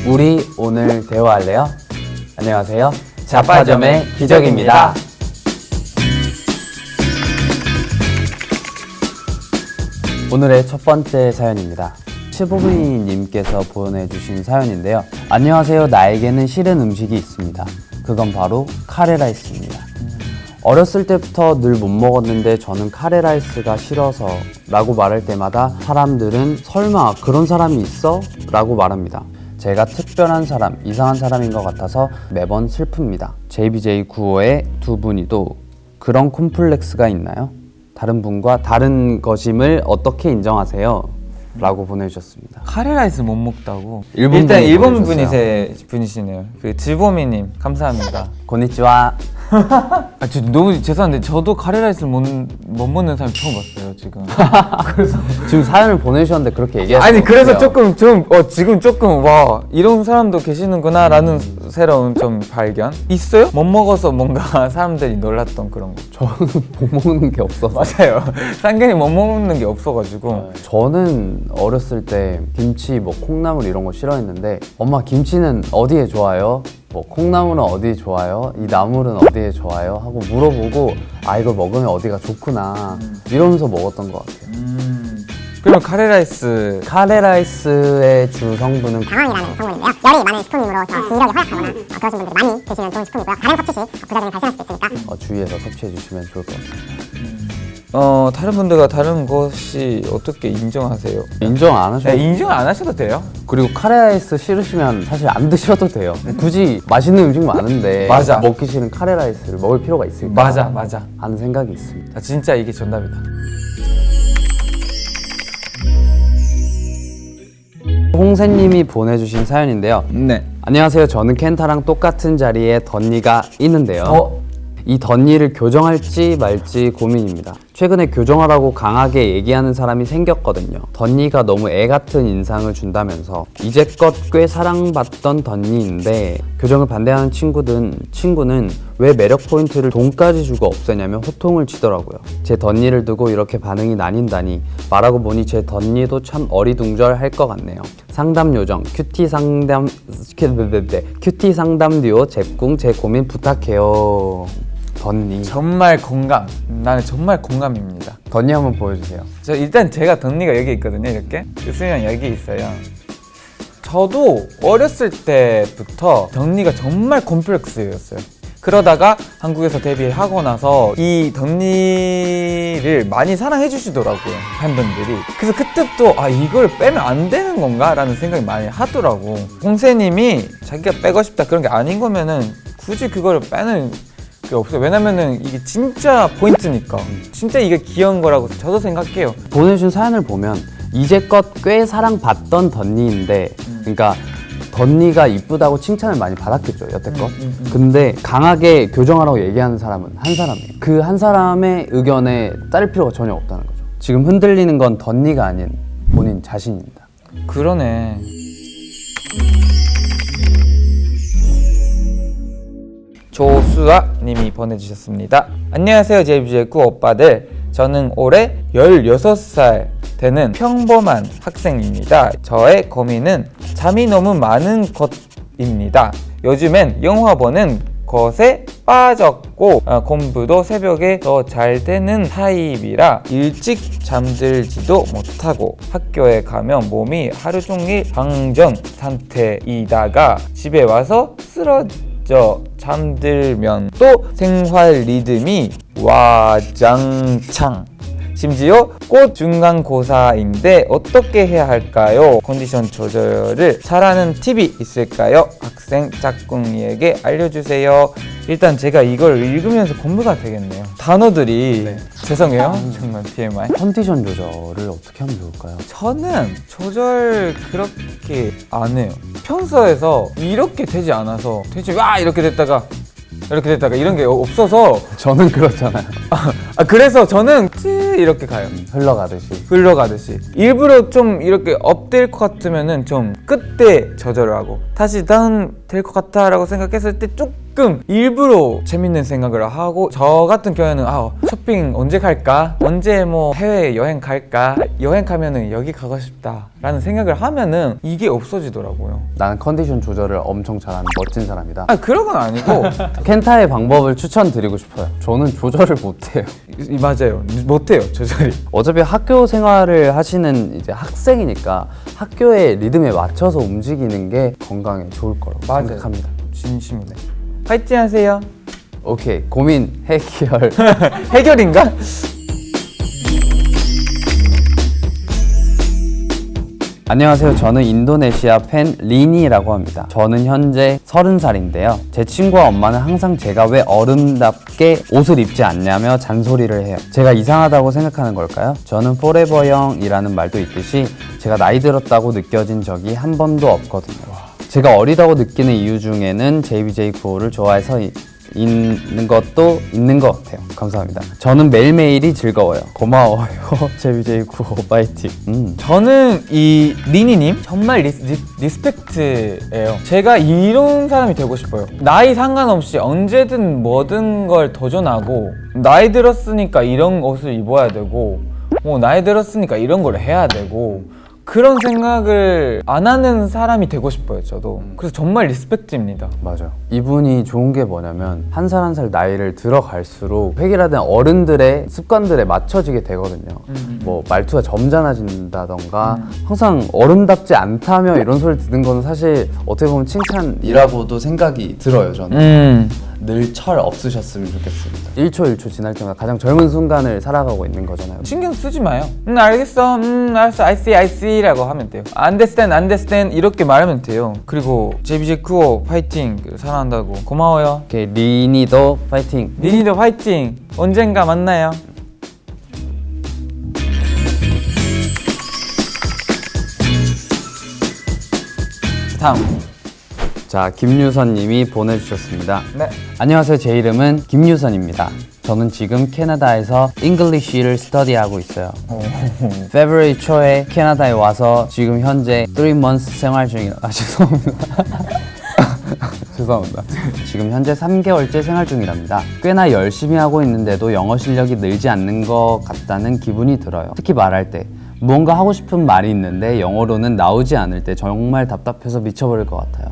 우리 오늘 대화할래요? 안녕하세요. 자파점의 기적입니다. 오늘의 첫 번째 사연입니다. 15분님께서 보내주신 사연인데요. 안녕하세요. 나에게는 싫은 음식이 있습니다. 그건 바로 카레라이스입니다. 어렸을 때부터 늘 못 먹었는데 저는 카레라이스가 싫어서 라고 말할 때마다 사람들은 설마 그런 사람이 있어? 라고 말합니다. 제가 특별한 사람, 이상한 사람인 것 같아서 매번 슬픕니다. JBJ95의 두 분이도 그런 콤플렉스가 있나요? 다른 분과 다른 것임을 어떻게 인정하세요? 라고 보내주셨습니다. 카레라이스 못 먹다고? 일본 일단 분이 일본 보내주셨어요. 분이시네요. 그 즈보미님 감사합니다. 고니치와. 저 너무 죄송한데 저도 카레라이스를 못 먹는 사람 처음 봤어요 지금. 그래서 지금 사연을 보내주셨는데 그렇게 얘기하시면 아니 그래서 어떡해요? 지금 조금 와 이런 사람도 계시는구나라는 새로운 좀 발견 있어요? 못 먹어서 뭔가 사람들이 놀랐던 그런 거. 저는 못 먹는 게 없어서. 맞아요. 쌍견이 못 먹는 게 없어가지고. 저는 어렸을 때 김치, 뭐 콩나물 이런 거 싫어했는데 엄마 김치는 어디에 좋아요? 뭐 콩나물은 어디에 좋아요? 이 나물은 어디에 좋아요? 하고 물어보고 아 이걸 먹으면 어디가 좋구나 이러면서 먹었던 것 같아요. 그럼 카레라이스 카레라이스의 주 성분은 당황이라는 성분인데요. 열이 많은 식품이므로 기력이 허약하거나 그러신 분들이 많이 드시면 좋은 식품이고요. 다른 섭취 시 부작용이 발생할 수도 있으니까 주의해서 섭취해 주시면 좋을 것 같습니다. 다른 분들과 다른 것이 어떻게 인정하세요? 인정 안 하셔도 네, 인정 안 하셔도 돼요. 그리고 카레라이스 싫으시면 사실 안 드셔도 돼요. 굳이 맛있는 음식 많은데 맞아. 먹기 싫은 카레라이스를 먹을 필요가 있을까? 맞아. 하는 생각이 있습니다. 아, 진짜 이게 정답이다. 홍세님이 보내주신 사연인데요. 네. 안녕하세요. 저는 켄타랑 똑같은 자리에 덧니가 있는데요. 이 덧니를 교정할지 말지 고민입니다. 최근에 교정하라고 강하게 얘기하는 사람이 생겼거든요. 덧니가 너무 애 같은 인상을 준다면서 이제껏 꽤 사랑받던 덧니인데 교정을 반대하는 친구는 왜 매력 포인트를 돈까지 주고 없애냐며 호통을 치더라고요. 제 덧니를 두고 이렇게 반응이 나뉜다니 말하고 보니 제 덧니도 참 어리둥절할 것 같네요. 상담 요정 큐티 상담 듀오 잽궁 제 고민 부탁해요. 덧니. 정말 공감. 나는 정말 공감입니다. 덧니 한번 보여주세요. 일단 제가 덧니가 여기 있거든요. 이렇게 있으면 여기 있어요. 저도 어렸을 때부터 덧니가 정말 콤플렉스였어요. 그러다가 한국에서 데뷔하고 나서 이 덧니를 많이 사랑해 주시더라고요, 팬분들이. 그래서 그때부터 이걸 빼면 안 되는 건가? 라는 생각이 많이 하더라고. 홍세님이 자기가 빼고 싶다 그런 게 아닌 거면은 굳이 그걸 빼는 게 없어요. 왜냐면은 이게 진짜 포인트니까. 진짜 이게 귀여운 거라고 저도 생각해요. 보내준 사연을 보면 이제껏 꽤 사랑받던 덧니인데 그러니까 덧니가 이쁘다고 칭찬을 많이 받았겠죠, 여태껏. 근데 강하게 교정하라고 얘기하는 사람은 한 사람이에요. 그 한 사람의 의견에 따를 필요가 전혀 없다는 거죠. 지금 흔들리는 건 덧니가 아닌 본인 자신입니다. 그러네. 조수아 님이 보내주셨습니다. 안녕하세요, JBJ9 오빠들. 저는 올해 16살 되는 평범한 학생입니다. 저의 고민은 잠이 너무 많은 것입니다. 요즘엔 영화 보는 것에 빠졌고 공부도 새벽에 더 잘 되는 타입이라 일찍 잠들지도 못하고 학교에 가면 몸이 하루 종일 방전 상태이다가 집에 와서 쓰러져 잠들면 또 생활 리듬이 와장창. 심지어 곧 중간고사인데 어떻게 해야 할까요? 컨디션 조절을 잘하는 팁이 있을까요? 학생 짝꿍이에게 알려주세요. 일단 제가 이걸 읽으면서 공부가 되겠네요. 단어들이 죄송해요. 정말 TMI. 컨디션 조절을 어떻게 하면 좋을까요? 저는 조절 그렇게 안 해요. 평소에서 이렇게 되지 않아서 대체 이렇게 됐다가 이런 게 없어서 저는 그렇잖아요. 그래서 저는 이렇게 가요. 흘러가듯이 일부러 좀 이렇게 업될 것 같으면은 좀 끝에 조절을 하고 다시 다운 될 것 같다 라고 생각했을 때 조금 가끔 일부러 재밌는 생각을 하고, 저 같은 경우에는 쇼핑 언제 갈까? 언제 뭐 해외 여행 갈까? 여행 가면은 여기 가고 싶다 라는 생각을 하면은 이게 없어지더라고요. 나는 컨디션 조절을 엄청 잘하는 멋진 사람이다. 그런 건 아니고 켄타의 방법을 추천드리고 싶어요. 저는 조절을 못해요. 맞아요. 못해요, 조절이. 어차피 학교 생활을 하시는 이제 학생이니까 학교의 리듬에 맞춰서 움직이는 게 건강에 좋을 거라고 맞아요. 생각합니다. 진심이네. 파이팅 하세요. 오케이, 고민 해결. 해결인가? 안녕하세요. 저는 인도네시아 팬 리니라고 합니다. 저는 현재 30살인데요. 제 친구와 엄마는 항상 제가 왜 어른답게 옷을 입지 않냐며 잔소리를 해요. 제가 이상하다고 생각하는 걸까요? 저는 포레버 형이라는 말도 있듯이 제가 나이 들었다고 느껴진 적이 한 번도 없거든요. 제가 어리다고 느끼는 이유 중에는 JBJ95를 좋아해서 있는 것도 있는 것 같아요. 감사합니다. 저는 매일매일이 즐거워요. 고마워요. JBJ95 파이팅. 저는 이 리니님 정말 리스펙트예요. 제가 이런 사람이 되고 싶어요. 나이 상관없이 언제든 뭐든 걸 도전하고, 나이 들었으니까 이런 옷을 입어야 되고, 뭐 나이 들었으니까 이런 걸 해야 되고, 그런 생각을 안 하는 사람이 되고 싶어요, 저도. 그래서 정말 리스펙트입니다. 맞아요. 이분이 좋은 게 뭐냐면 한 살 한 살 나이를 들어갈수록 획일화된 어른들의 습관들에 맞춰지게 되거든요. 뭐 말투가 점잖아진다던가 항상 어른답지 않다며 이런 소리를 듣는 건 사실 어떻게 보면 칭찬이라고도 생각이 들어요, 저는. 늘 철 없으셨으면 좋겠습니다. 1초 1초 지날 때마다 가장 젊은 순간을 살아가고 있는 거잖아요. 신경 쓰지 마요. 알겠어. 알았어. I see 라고 하면 돼요. understand 이렇게 말하면 돼요. 그리고 JBJ95 파이팅. 사랑한다고. 고마워요. 오케이, 리니도 파이팅. 리니도 파이팅. 언젠가 만나요. 다음. 자, 김유선 님이 보내주셨습니다. 네. 안녕하세요. 제 이름은 김유선입니다. 저는 지금 캐나다에서 잉글리쉬를 스터디하고 있어요. February 초에 캐나다에 와서 지금 현재 3 months 생활 중이라 죄송합니다. 죄송합니다. 지금 현재 3개월째 생활 중이랍니다. 꽤나 열심히 하고 있는데도 영어 실력이 늘지 않는 것 같다는 기분이 들어요. 특히 말할 때 무언가 하고 싶은 말이 있는데 영어로는 나오지 않을 때 정말 답답해서 미쳐버릴 것 같아요.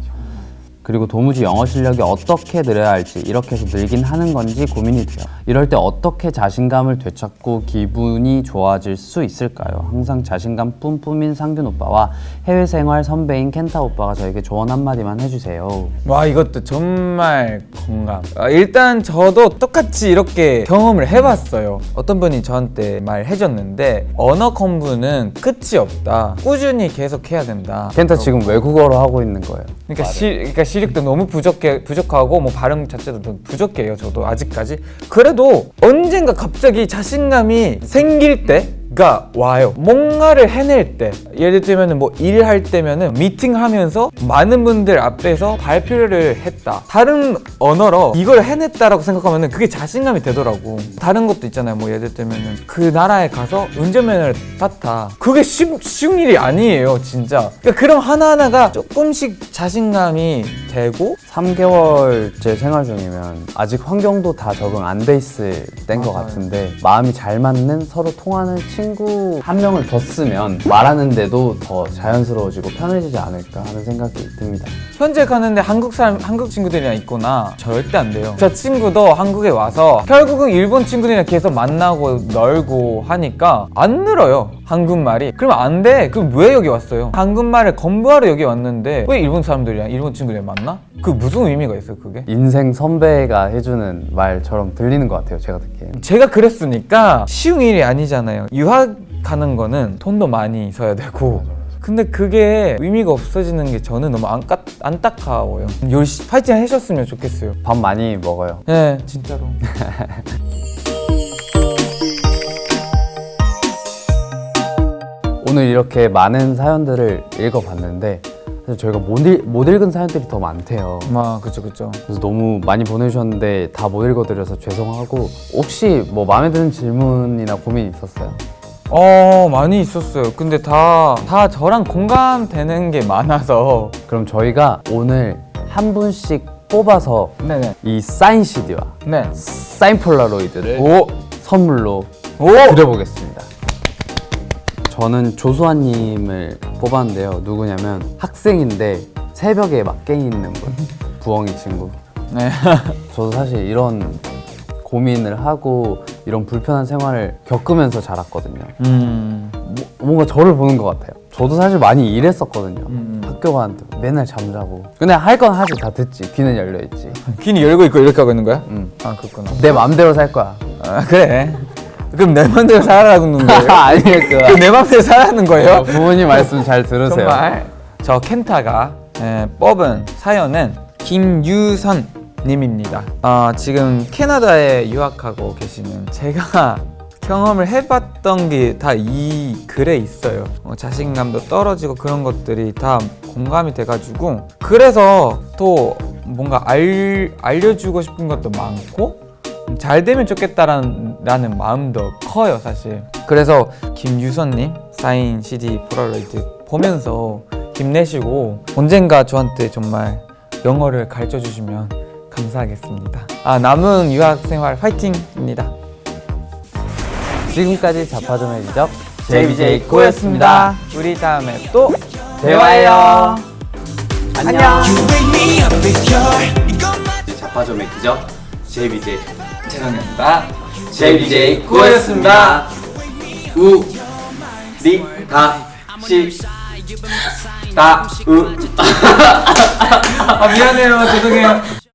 그리고 도무지 영어 실력이 어떻게 늘어야 할지 이렇게 해서 늘긴 하는 건지 고민이 돼요. 이럴 때 어떻게 자신감을 되찾고 기분이 좋아질 수 있을까요? 항상 자신감 뿜뿜인 상균 오빠와 해외 생활 선배인 켄타 오빠가 저에게 조언 한마디만 해주세요. 와, 이것도 정말 공감. 일단 저도 똑같이 이렇게 경험을 해봤어요. 어떤 분이 저한테 말해줬는데, 언어 공부는 끝이 없다. 꾸준히 계속 해야 된다. 켄타 지금 외국어로 하고 있는 거예요. 그러니까 시력도 너무 부족하고 뭐 발음 자체도 너무 부족해요. 저도 아직까지. 그래도 언젠가 갑자기 자신감이 생길 때가 와요. 뭔가를 해낼 때, 예를 들면 뭐 일할 때면은 미팅하면서 많은 분들 앞에서 발표를 했다. 다른 언어로 이걸 해냈다라고 생각하면은 그게 자신감이 되더라고. 다른 것도 있잖아요. 뭐 예를 들면은 그 나라에 가서 운전면허를 땄다. 그게 쉬운 일이 아니에요, 진짜. 그러니까 그런 하나하나가 조금씩 자신감이 되고. 3개월째 생활 중이면 아직 환경도 다 적응 안 돼 있을 때인 것 같은데, 마음이 잘 맞는 서로 통하는 친구 한 명을 뒀으면 말하는데도 더 자연스러워지고 편해지지 않을까 하는 생각이 듭니다. 현재 가는데 한국 친구들이랑 있거나 절대 안 돼요. 저 친구도 한국에 와서 결국은 일본 친구들이랑 계속 만나고 놀고 하니까 안 늘어요, 한국말이. 그러면 안 돼. 그럼 왜 여기 왔어요? 한국말을 공부하러 여기 왔는데 왜 일본 사람들이랑 일본 친구들이랑 만나? 그 무슨 의미가 있어요, 그게? 인생 선배가 해주는 말처럼 들리는 것 같아요, 제가 듣기엔. 제가 그랬으니까 쉬운 일이 아니잖아요. 유학 가는 거는 돈도 많이 써야 되고. 근데 그게 의미가 없어지는 게 저는 너무 안타까워요. 열심히 파이팅 하셨으면 좋겠어요. 밥 많이 먹어요. 네, 진짜로. 오늘 이렇게 많은 사연들을 읽어봤는데 사실 저희가 못 읽은 사연들이 더 많대요. 그쵸. 그래서 너무 많이 보내주셨는데 다 못 읽어드려서 죄송하고, 혹시 뭐 마음에 드는 질문이나 고민이 있었어요? 많이 있었어요. 근데 다 저랑 공감되는 게 많아서. 그럼 저희가 오늘 한 분씩 뽑아서 네네. 이 사인 CD와 네. 사인 폴라로이드를 오. 선물로 오. 드려보겠습니다. 저는 조수아님을 뽑았는데요. 누구냐면 학생인데 새벽에 막 깽이 있는 분, 부엉이 친구. 네. 저도 사실 이런 고민을 하고 이런 불편한 생활을 겪으면서 자랐거든요. 뭔가 저를 보는 것 같아요. 저도 사실 많이 일했었거든요. 학교 가는데 맨날 잠자고. 근데 할 건 하지, 다 듣지. 귀는 열려있지. 귀는 열고 있고 이렇게 하고 있는 거야? 응. 아 그렇구나. 내 맘대로 살 거야. 아 그래. 그럼 내 맘대로 살아라는 거예요? 아니에요. 그럼 내 맘대로 살아는 거예요? 부모님 말씀 잘 들으세요. 정말. 저 켄타가 뽑은 사연은 김유선 님입니다. 지금 캐나다에 유학하고 계시는 제가 경험을 해봤던 게 다 이 글에 있어요. 자신감도 떨어지고 그런 것들이 다 공감이 돼가지고 그래서 또 뭔가 알려주고 싶은 것도 많고 잘 되면 좋겠다라는 마음도 커요 사실. 그래서 김유선님 사인 CD 폴라로이드 보면서 힘내시고 언젠가 저한테 정말 영어를 가르쳐 주시면 감사하겠습니다. 남은 유학생활 파이팅입니다. 지금까지 자파점의 지적 JBJ 고였습니다. 우리 다음에 또 대화해요. 안녕. 자파점의 기적 JBJ 죄송합니다. JBJ 고였습니다. 우리 다시 다우 미안해요. 죄송해요.